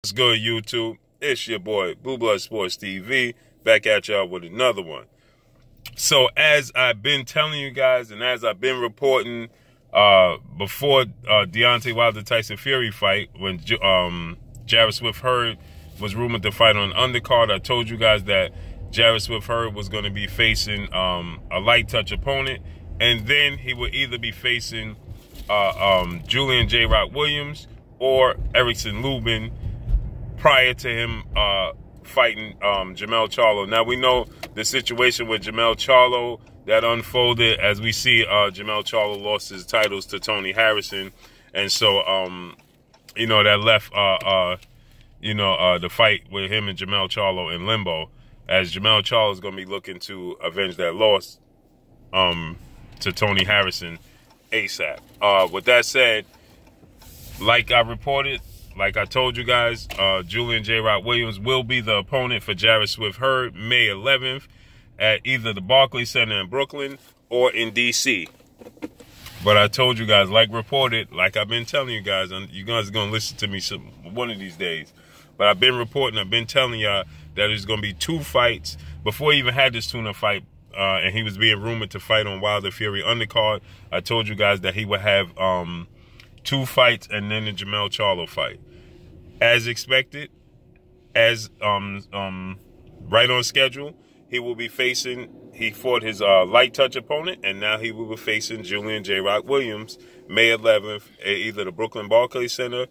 What's good, YouTube? It's your boy, Blue Blood Sports TV, back at y'all with another one. So, as I've been telling you guys, and as I've been reporting before Deontay Wilder-Tyson Fury fight, when Jarrett Hurd was rumored to fight on undercard, I told you guys that Jarrett Hurd was going to be facing a light touch opponent, and then he would either be facing Julian J-Roc Williams or Erickson Lubin, prior to him fighting JERMELL Charlo. Now, we know the situation with JERMELL Charlo that unfolded as we see JERMELL Charlo lost his titles to Tony Harrison. And so, that left, the fight with him and JERMELL Charlo in limbo, as JERMELL Charlo is going to be looking to avenge that loss to Tony Harrison ASAP. With that said, like I reported, like I told you guys, Julian J-Roc Williams will be the opponent for Jarrett Hurd May 11th at either the Barclays Center in Brooklyn or in D.C. But I told you guys, like reported, like I've been telling you guys, and you guys are going to listen to me one of these days. But I've been reporting, I've been telling y'all that there's going to be 2 fights. Before he even had this tuna fight, and he was being rumored to fight on Wilder Fury undercard, I told you guys that he would have 2 fights and then the JERMELL Charlo fight. As expected, as right on schedule, he will be facing, he fought his light touch opponent, and now he will be facing Julian J-Roc Williams May 11th at either the Brooklyn Barclays Center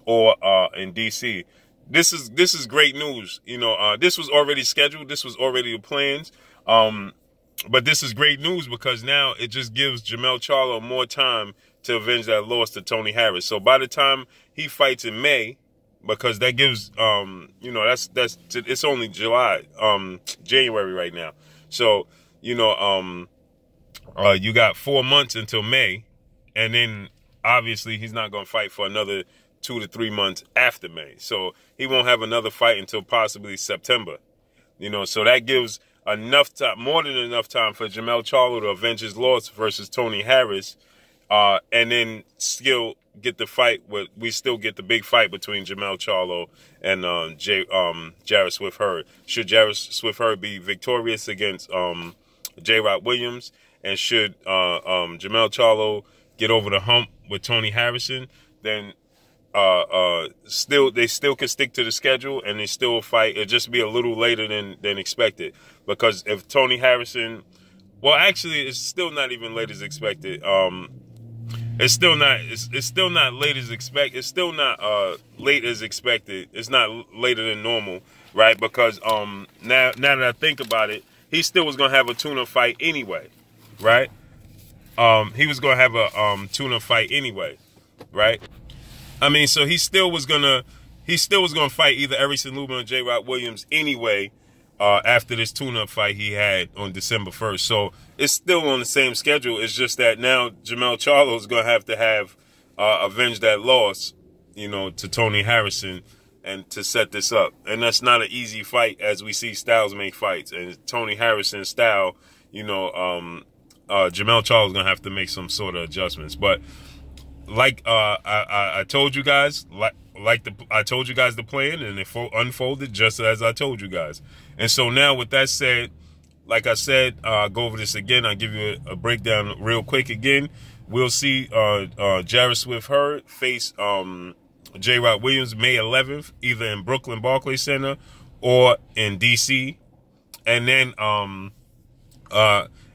or in D.C. This is great news. This was already scheduled. This was already the plans. But this is great news because now it just gives JERMELL Charlo more time to avenge that loss to Tony Harris. So by the time he fights in May, because that gives, it's only January right now. So, you got 4 months until May, and then obviously he's not going to fight for another 2 to 3 months after May. So he won't have another fight until possibly September. So that gives enough time, more than enough time for JERMELL Charlo to avenge his loss versus Tony Harris, and then still get the fight. We still get the big fight between JERMELL Charlo and Jarrett Hurd. Should Jarrett Hurd be victorious against J-Roc Williams, and should JERMELL Charlo get over the hump with Tony Harrison, then they still can stick to the schedule and they still fight. It'll just be a little later than expected, because if Tony Harrison, well, actually, it's still not even late as expected. It's still not late as expected. It's still not late as expected. It's not later than normal, right? Because now that I think about it, he still was gonna have a tuna fight anyway, right? He was gonna have a tuna fight anyway, right? I mean, so he still was gonna fight either Erickson Lubin or J-Roc Williams anyway, after this tune-up fight he had on December 1st. So it's still on the same schedule. It's just that now JERMELL Charlo is going to have avenge that loss, to Tony Harrison, and to set this up. And that's not an easy fight, as we see Styles make fights. And Tony Harrison's style, JERMELL Charlo is going to have to make some sort of adjustments. But like I told you guys, I told you guys the plan, and it unfolded just as I told you guys. And so now, with that said, like I said, I'll go over this again. I'll give you a breakdown real quick again. We'll see Jarrett Hurd face J-Roc Williams May 11th, either in Brooklyn Barclays Center or in D.C. And then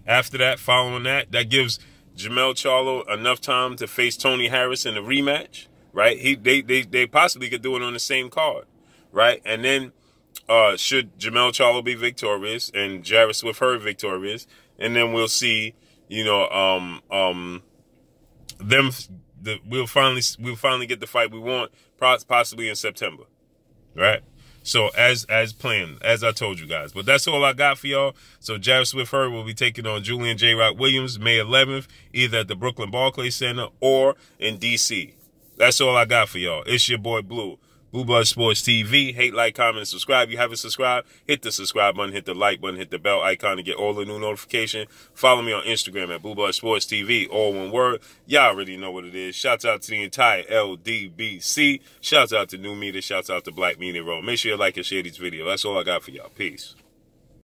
after that, following that, that gives JERMELL Charlo enough time to face Tony Harris in a rematch, right? They possibly could do it on the same card, right? And then should JERMELL Charlo be victorious and Jarrett Hurd victorious, and then we'll see, we'll finally get the fight we want, possibly in September, right? So as planned, as I told you guys. But that's all I got for y'all. So Jarrett Hurd will be taking on Julian J-Roc Williams May 11th, either at the Brooklyn Barclays Center or in D.C. That's all I got for y'all. It's your boy Blue. Blue Blood Sports TV. Hate, like, comment, and subscribe. If you haven't subscribed, hit the subscribe button, hit the like button, hit the bell icon to get all the new notifications. Follow me on Instagram at Blue Blood Sports TV, all one word. Y'all already know what it is. Shouts out to the entire LDBC. Shouts out to New Media. Shouts out to Black Media Roll. Make sure you like and share these videos. That's all I got for y'all. Peace.